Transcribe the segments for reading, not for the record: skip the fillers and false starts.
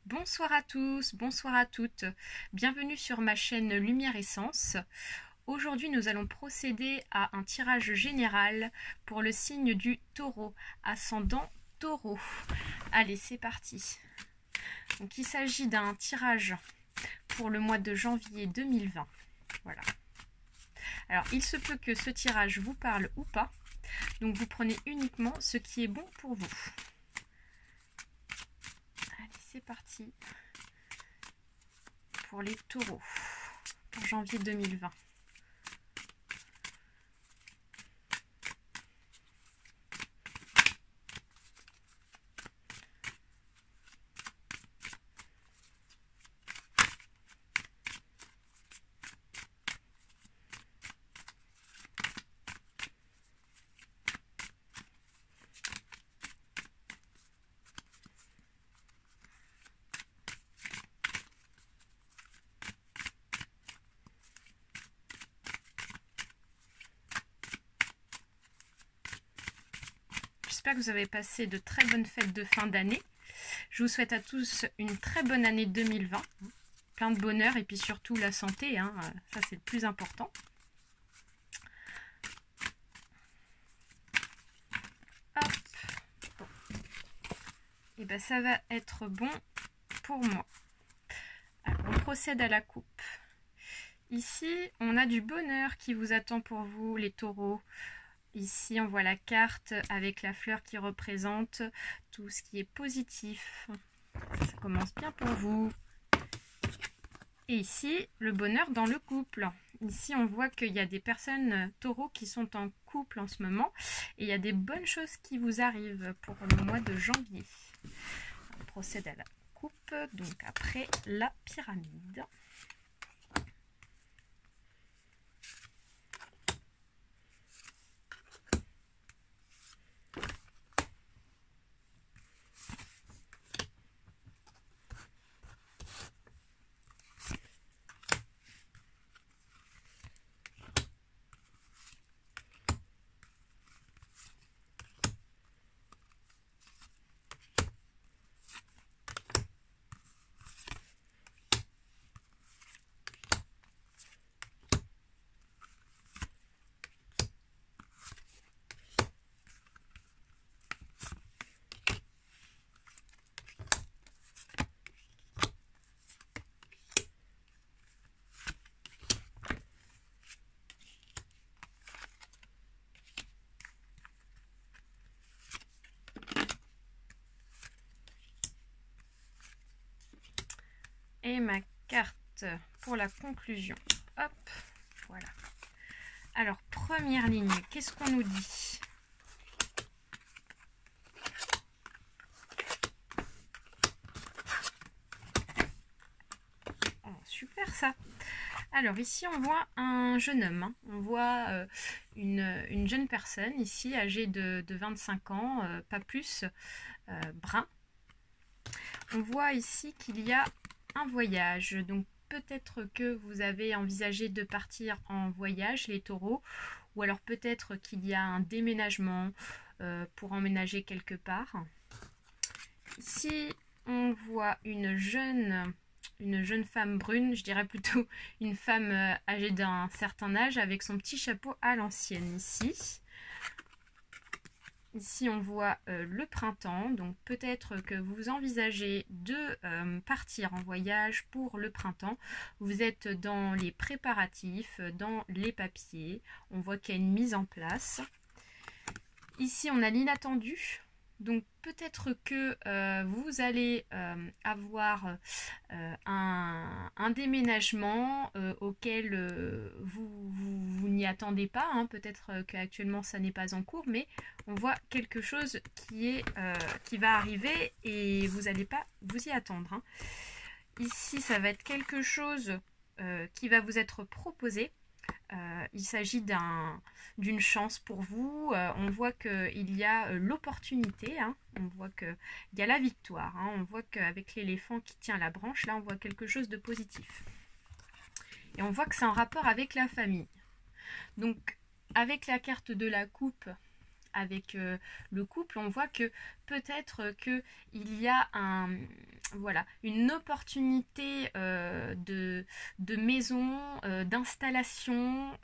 Bonsoir à tous, bonsoir à toutes. Bienvenue sur ma chaîne Lumière Essence. Aujourd'hui, nous allons procéder à un tirage général pour le signe du Taureau, ascendant Taureau. Allez, c'est parti. Donc, il s'agit d'un tirage pour le mois de janvier 2020. Voilà. Alors, il se peut que ce tirage vous parle ou pas. Donc, vous prenez uniquement ce qui est bon pour vous. Allez, c'est parti pour les taureaux pour janvier 2020. J'espère que vous avez passé de très bonnes fêtes de fin d'année. Je vous souhaite à tous une très bonne année 2020. Plein de bonheur et puis surtout la santé, hein, ça c'est le plus important. Hop. Bon. Et ben ça va être bon pour moi. Alors, on procède à la coupe. Ici, on a du bonheur qui vous attend pour vous, les taureaux. Ici, on voit la carte avec la fleur qui représente tout ce qui est positif. Ça commence bien pour vous. Et ici, le bonheur dans le couple. Ici, on voit qu'il y a des personnes taureaux qui sont en couple en ce moment. Et il y a des bonnes choses qui vous arrivent pour le mois de janvier. On procède à la coupe, donc après la pyramide. Et ma carte pour la conclusion. Hop, voilà. Alors, première ligne, qu'est-ce qu'on nous dit? Oh, super ça. Alors ici, on voit un jeune homme. Hein. On voit une jeune personne ici, âgée de 25 ans, pas plus, brun. On voit ici qu'il y a un voyage. Donc peut-être que vous avez envisagé de partir en voyage, les taureaux, ou alors peut-être qu'il y a un déménagement pour emménager quelque part. Ici, on voit une jeune femme brune, je dirais plutôt une femme âgée d'un certain âge avec son petit chapeau à l'ancienne ici. Ici, on voit le printemps, donc peut-être que vous envisagez de partir en voyage pour le printemps. Vous êtes dans les préparatifs, dans les papiers. On voit qu'il y a une mise en place. Ici, on a l'inattendu. Donc peut-être que vous allez avoir un déménagement auquel vous n'y attendez pas. Hein. Peut-être qu'actuellement ça n'est pas en cours, mais on voit quelque chose qui va arriver et vous n'allez pas vous y attendre. Hein. Ici, ça va être quelque chose qui va vous être proposé. Il s'agit d'une chance pour vous. On voit qu'il y a l'opportunité, hein. On voit qu'il y a la victoire. Hein. On voit qu'avec l'éléphant qui tient la branche, là on voit quelque chose de positif. Et on voit que c'est en rapport avec la famille. Donc avec la carte de la coupe, avec le couple, on voit que peut-être qu'il y a voilà, une opportunité de maison, d'installation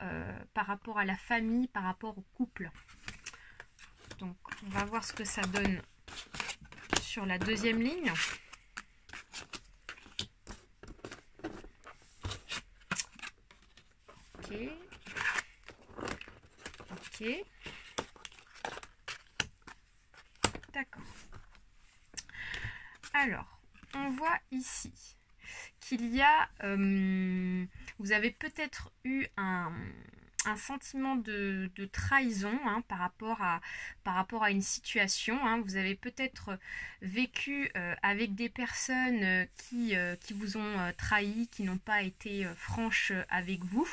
par rapport à la famille, par rapport au couple. Donc on va voir ce que ça donne sur la deuxième ligne. Ok. Ok. D'accord. Alors, on voit ici qu'il y a, vous avez peut-être eu un sentiment de trahison hein, par rapport à une situation. Hein. Vous avez peut-être vécu avec des personnes qui vous ont trahi, qui n'ont pas été franches avec vous.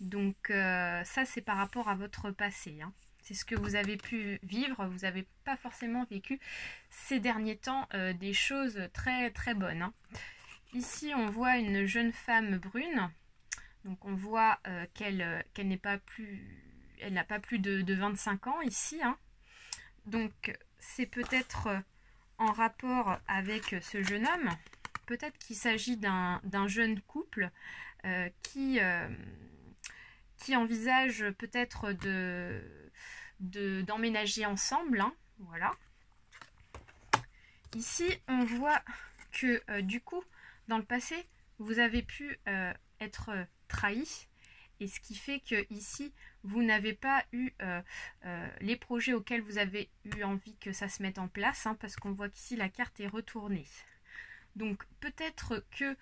Donc ça, c'est par rapport à votre passé. Hein. C'est ce que vous avez pu vivre. Vous n'avez pas forcément vécu ces derniers temps des choses très très bonnes. Hein. Ici, on voit une jeune femme brune. Donc on voit qu'elle n'a pas plus de 25 ans ici. Hein. Donc c'est peut-être en rapport avec ce jeune homme. Peut-être qu'il s'agit d'un jeune couple qui envisage peut-être d'emménager ensemble. Hein. Voilà. Ici, on voit que du coup, dans le passé, vous avez pu être trahi. Et ce qui fait que ici, vous n'avez pas eu les projets auxquels vous avez eu envie que ça se mette en place. Hein, parce qu'on voit qu'ici, la carte est retournée. Donc, peut-être que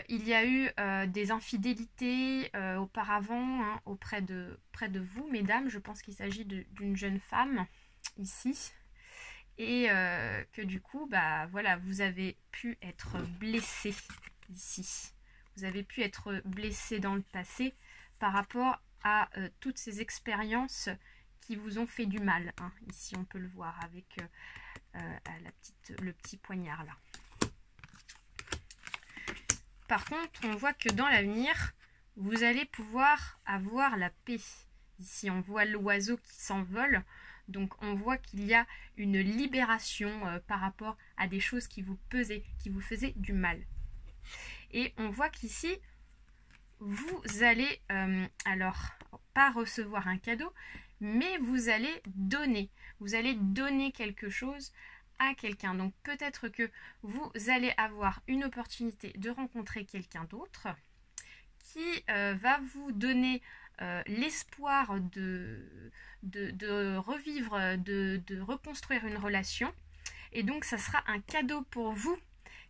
il y a eu des infidélités auparavant hein, auprès de vous, mesdames. Je pense qu'il s'agit d'une jeune femme ici. Et que du coup, bah voilà, vous avez pu être blessé ici. Vous avez pu être blessé dans le passé par rapport à toutes ces expériences qui vous ont fait du mal. Hein. Ici, on peut le voir avec le petit poignard là. Par contre, on voit que dans l'avenir, vous allez pouvoir avoir la paix. Ici, on voit l'oiseau qui s'envole. Donc, on voit qu'il y a une libération par rapport à des choses qui vous pesaient, qui vous faisaient du mal. Et on voit qu'ici, vous allez, alors, pas recevoir un cadeau, mais vous allez donner. Vous allez donner quelque chose à quelqu'un. Donc peut-être que vous allez avoir une opportunité de rencontrer quelqu'un d'autre qui va vous donner l'espoir de revivre, de reconstruire une relation. Et donc ça sera un cadeau pour vous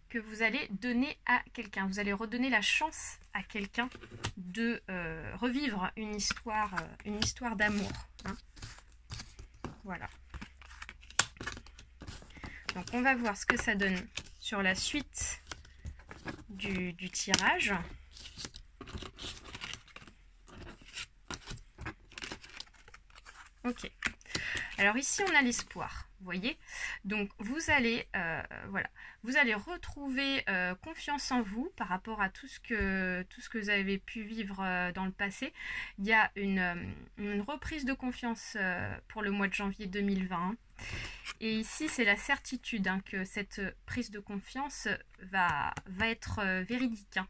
que vous allez donner à quelqu'un. Vous allez redonner la chance à quelqu'un de revivre une histoire d'amour. Hein. Voilà. Donc on va voir ce que ça donne sur la suite du tirage. Ok. Alors ici on a l'espoir, vous voyez. Donc vous allez, voilà, vous allez retrouver confiance en vous par rapport à tout ce que vous avez pu vivre dans le passé. Il y a une reprise de confiance pour le mois de janvier 2020. Et ici, c'est la certitude hein, que cette prise de confiance va être véridique. Hein.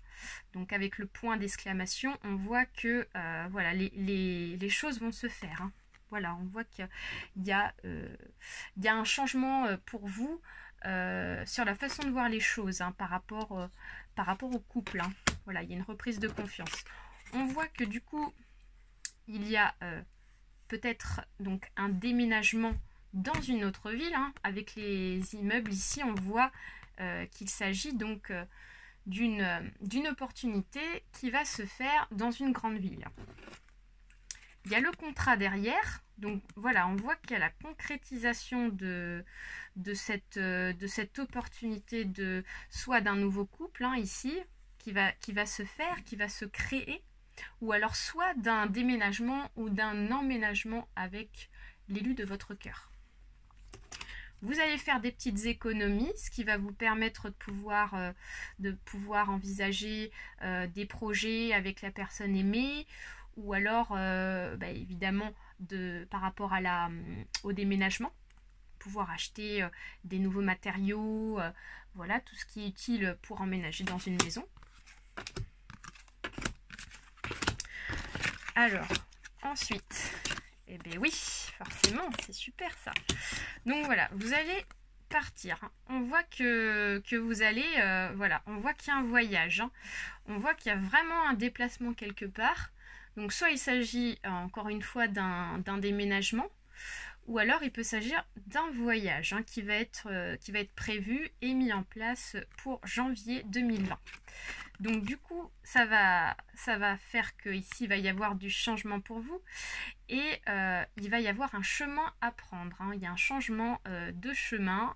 Donc avec le point d'exclamation, on voit que voilà, les choses vont se faire. Hein. Voilà, on voit qu'il y a un changement pour vous sur la façon de voir les choses hein, par rapport au couple. Hein. Voilà, il y a une reprise de confiance. On voit que du coup, il y a peut-être donc un déménagement dans une autre ville. Hein. Avec les immeubles ici, on voit qu'il s'agit donc d'une opportunité qui va se faire dans une grande ville. Il y a le contrat derrière, donc voilà, on voit qu'il y a la concrétisation de cette opportunité soit d'un nouveau couple hein, ici, qui va se faire, qui va se créer, ou alors soit d'un déménagement ou d'un emménagement avec l'élu de votre cœur. Vous allez faire des petites économies, ce qui va vous permettre de pouvoir envisager des projets avec la personne aimée, ou alors évidemment par rapport au déménagement. pouvoir acheter des nouveaux matériaux, voilà, tout ce qui est utile pour emménager dans une maison. Alors, ensuite, eh bien oui, forcément, c'est super ça. Donc voilà, vous allez partir. On voit que vous allez, voilà, on voit qu'il y a un voyage. Hein. On voit qu'il y a vraiment un déplacement quelque part. Donc soit il s'agit, encore une fois, d'un déménagement, ou alors il peut s'agir d'un voyage hein, qui va être prévu et mis en place pour janvier 2020. Donc du coup, ça va faire que ici il va y avoir du changement pour vous et il va y avoir un chemin à prendre. Hein. Il y a un changement de chemin.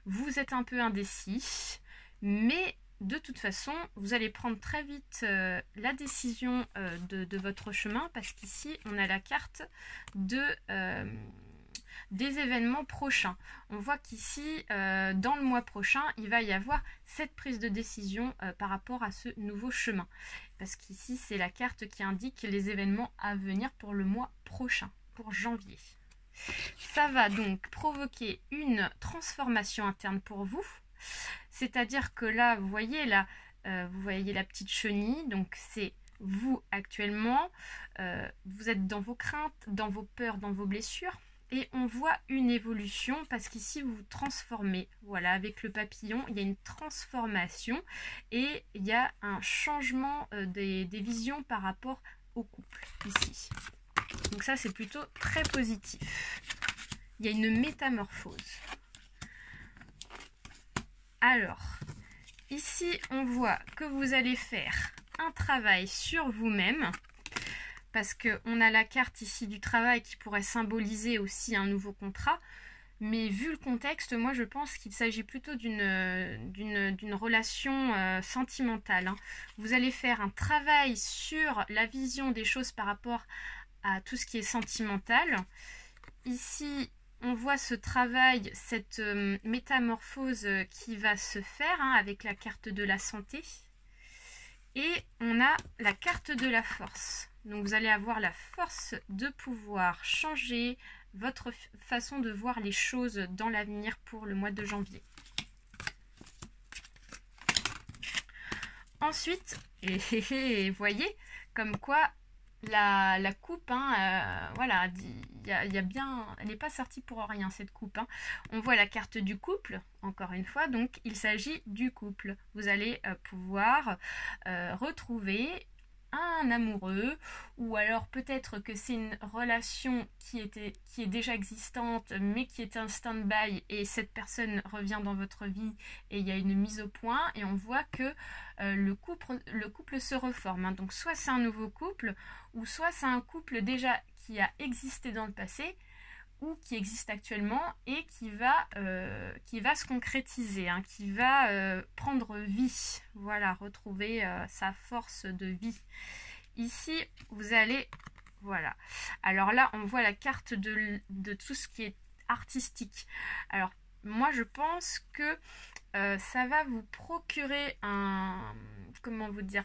Vous êtes un peu indécis, mais de toute façon, vous allez prendre très vite la décision de votre chemin parce qu'ici, on a la carte des événements prochains. On voit qu'ici, dans le mois prochain, il va y avoir cette prise de décision par rapport à ce nouveau chemin. Parce qu'ici, c'est la carte qui indique les événements à venir pour le mois prochain, pour janvier. Ça va donc provoquer une transformation interne pour vous. C'est-à-dire que là, vous voyez la petite chenille, donc c'est vous actuellement, vous êtes dans vos craintes, dans vos peurs, dans vos blessures. Et on voit une évolution parce qu'ici vous vous transformez. Voilà, avec le papillon, il y a une transformation et il y a un changement des visions par rapport au couple ici. Donc ça, c'est plutôt très positif. Il y a une métamorphose. Alors, ici, on voit que vous allez faire un travail sur vous-même. Parce qu'on a la carte ici du travail qui pourrait symboliser aussi un nouveau contrat. Mais vu le contexte, moi je pense qu'il s'agit plutôt d'une relation sentimentale. Hein. Vous allez faire un travail sur la vision des choses par rapport à tout ce qui est sentimental. Ici, on voit ce travail, cette métamorphose qui va se faire hein, avec la carte de la santé. Et on a la carte de la force. Donc vous allez avoir la force de pouvoir changer votre façon de voir les choses dans l'avenir pour le mois de janvier. Ensuite, et voyez, comme quoi la coupe, hein, voilà, il y a bien, elle n'est pas sortie pour rien cette coupe. Hein. On voit la carte du couple, encore une fois, donc il s'agit du couple. Vous allez pouvoir retrouver un amoureux, ou alors peut-être que c'est une relation qui est déjà existante mais qui est un stand-by et cette personne revient dans votre vie et il y a une mise au point et on voit que le couple se reforme. Hein. Donc soit c'est un nouveau couple ou soit c'est un couple déjà qui a existé dans le passé ou qui existe actuellement et qui va se concrétiser, hein, qui va prendre vie, voilà, retrouver sa force de vie. Ici, vous allez, voilà. Alors là, on voit la carte de tout ce qui est artistique. Alors, moi, je pense que ça va vous procurer comment vous dire,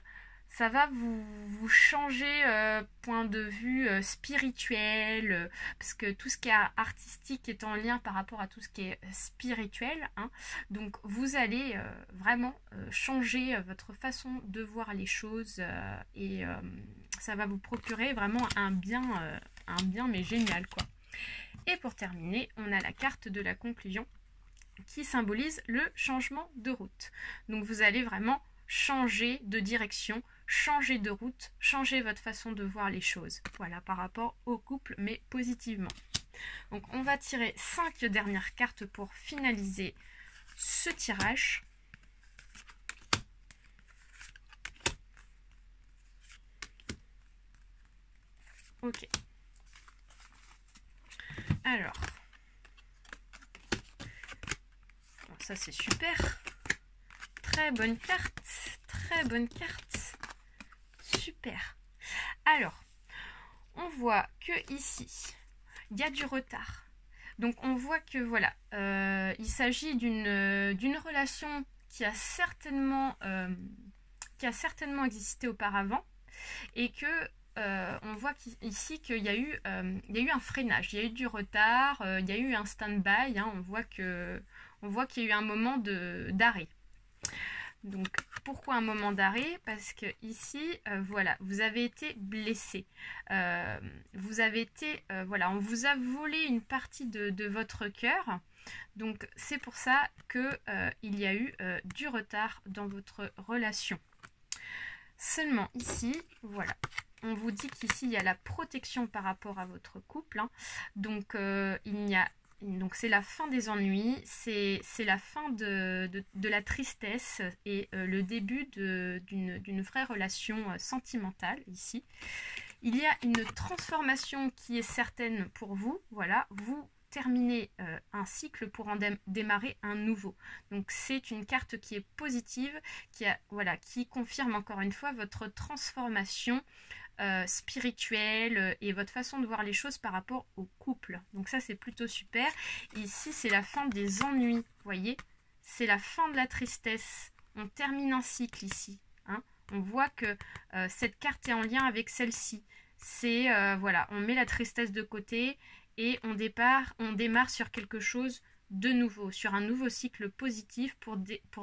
ça va vous changer point de vue spirituel, parce que tout ce qui est artistique est en lien par rapport à tout ce qui est spirituel. Hein. Donc vous allez vraiment changer votre façon de voir les choses et ça va vous procurer vraiment un bien mais génial quoi. Et pour terminer, on a la carte de la conclusion qui symbolise le changement de route. Donc vous allez vraiment changer de direction, changer de route, changer votre façon de voir les choses. Voilà, par rapport au couple, mais positivement. Donc on va tirer 5 dernières cartes pour finaliser ce tirage. Ok. Alors, bon, ça c'est super. Très bonne carte. Très bonne carte. Super. Alors, on voit que ici, il y a du retard. Donc on voit que voilà, il s'agit d'une relation qui a certainement existé auparavant et que on voit ici qu'il y a eu un freinage, il y a eu du retard, il y a eu un stand-by, hein, on voit qu'il y a eu un moment d'arrêt. Donc pourquoi un moment d'arrêt? Parce que ici, voilà, vous avez été blessé. Vous avez été, voilà, on vous a volé une partie de votre cœur. Donc c'est pour ça que il y a eu du retard dans votre relation. Seulement ici, voilà, on vous dit qu'ici il y a la protection par rapport à votre couple. Hein. Donc donc c'est la fin des ennuis, c'est la fin de la tristesse et le début d'une vraie relation sentimentale ici. Il y a une transformation qui est certaine pour vous, voilà, vous terminez un cycle pour en démarrer un nouveau. Donc c'est une carte qui est positive, qui confirme encore une fois votre transformation spirituelle et votre façon de voir les choses par rapport au couple. Donc ça c'est plutôt super. Et ici c'est la fin des ennuis, vous voyez, c'est la fin de la tristesse. On termine un cycle ici. Hein. On voit que cette carte est en lien avec celle-ci. C'est voilà, on met la tristesse de côté et on démarre sur quelque chose de nouveau, sur un nouveau cycle positif pour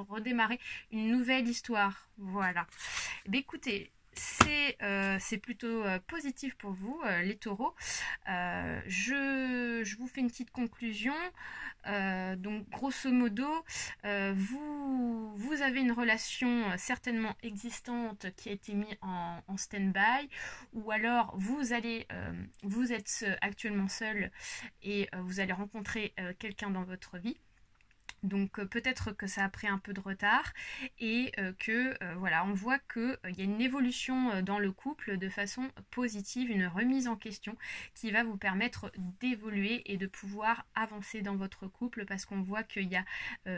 redémarrer une nouvelle histoire. Voilà. Écoutez, c'est plutôt positif pour vous, les taureaux. Je vous fais une petite conclusion. Donc, grosso modo, vous avez une relation certainement existante qui a été mise en stand-by, ou alors vous êtes actuellement seul et vous allez rencontrer quelqu'un dans votre vie. Donc peut-être que ça a pris un peu de retard et voilà, on voit qu'il y a une évolution dans le couple de façon positive, une remise en question qui va vous permettre d'évoluer et de pouvoir avancer dans votre couple, parce qu'on voit qu'il y a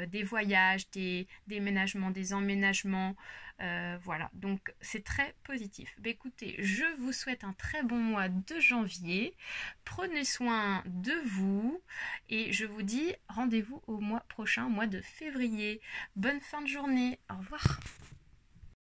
des voyages, des déménagements, des emménagements, voilà, donc c'est très positif. Écoutez, je vous souhaite un très bon mois de janvier, prenez soin de vous et je vous dis rendez-vous au mois prochain, au mois de février. Bonne fin de journée, au revoir.